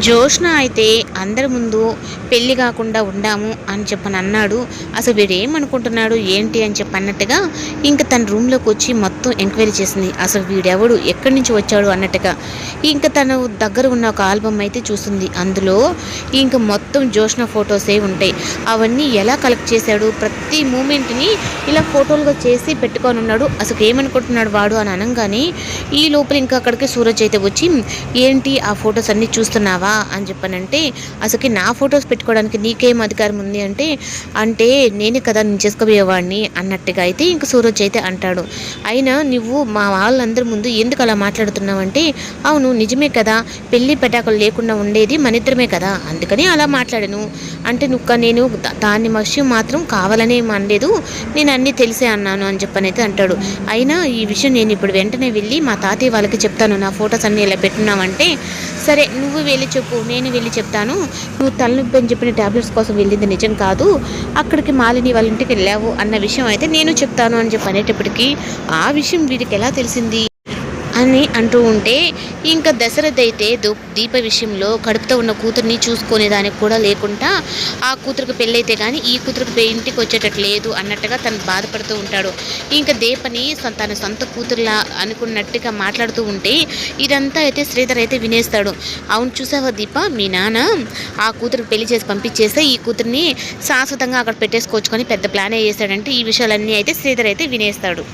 జోష్న అయితే అందరి ముందు పెళ్లి కాకుండా ఉండాము అని చెప్పని అన్నాడు. అసలు వీడేమనుకుంటున్నాడు ఏంటి అని చెప్పి అన్నట్టుగా ఇంక తన రూమ్లోకి వచ్చి మొత్తం ఎంక్వైరీ చేసింది. అసలు వీడెవడు ఎక్కడి నుంచి వచ్చాడు అన్నట్టుగా. ఇంకా తను దగ్గర ఉన్న ఒక ఆల్బమ్ అయితే చూసింది. అందులో ఇంక మొత్తం జోష్న ఫొటోసే ఉంటాయి. అవన్నీ ఎలా కలెక్ట్ చేశాడు, ప్రతి మూమెంట్ని ఇలా ఫోటోలుగా చేసి పెట్టుకొని ఉన్నాడు. అసలు ఏమనుకుంటున్నాడు వాడు అని అనగానే ఈ లోపల ఇంకా అక్కడికి సూరజ్ అయితే వచ్చి, ఏంటి ఆ ఫొటోస్ అన్నీ చూస్తున్నావా అని చెప్పనంటే, అసలుకి నా ఫొటోస్ పెట్టుకోవడానికి నీకేం అధికారం ఉంది అంటే, అంటే నేనే కదా నేను చేసుకోబోయేవాడిని అన్నట్టుగా అయితే ఇంక సూరజ్ అయితే అంటాడు. అయినా నువ్వు మా వాళ్ళందరి ముందు ఎందుకు అలా మాట్లాడుతున్నావంటే, అవును నిజమే కదా, పెళ్లి పెటాకులు లేకుండా ఉండేది మన ఇద్దరమే కదా, అందుకని అలా మాట్లాడాను అంటే నేను దాన్ని విషయం మాత్రం కావాలనే అనలేదు, నేను అన్నీ తెలిసే అన్నాను అని చెప్పనైతే అంటాడు. అయినా ఈ విషయం నేను ఇప్పుడు వెంటనే వెళ్ళి మా తాతయ్య వాళ్ళకి చెప్తాను, నా ఫొటోస్ అన్నీ ఇలా పెట్టున్నావంటే, సరే నువ్వు వెళ్ళి చెప్పు నేను వెళ్ళి చెప్తాను, నువ్వు తలనొప్పి అని చెప్పిన ట్యాబ్లెట్స్ కోసం వెళ్ళింది నిజం కాదు, అక్కడికి మాలిని వాళ్ళ ఇంటికి వెళ్ళావు అన్న విషయం అయితే నేను చెప్తాను అని చెప్పి అనేటప్పటికీ ఆ విషయం వీడికి ఎలా తెలిసింది అని అంటూ ఉంటే, ఇంకా దశరథ్ అయితే దీప విషయంలో కడుపుతో ఉన్న కూతుర్ని చూసుకునే దానికి కూడా లేకుండా ఆ కూతురికి పెళ్ళైతే కానీ ఈ కూతురికి ఇంటికి వచ్చేటట్టు లేదు అన్నట్టుగా తను బాధపడుతూ ఉంటాడు. ఇంకా దీపని తన సొంత కూతురులా అనుకున్నట్టుగా మాట్లాడుతూ ఉంటే ఇదంతా అయితే శ్రీధర్ అయితే వినేస్తాడు. అవును చూసావా దీప, మీ నాన్న ఆ కూతురికి పెళ్లి చేసి పంపించేస్తే ఈ కూతుర్ని శాశ్వతంగా అక్కడ పెట్టేసుకోవచ్చుకొని పెద్ద ప్లానే చేస్తాడంటే ఈ విషయాలన్నీ అయితే శ్రీధర్ అయితే వినేస్తాడు.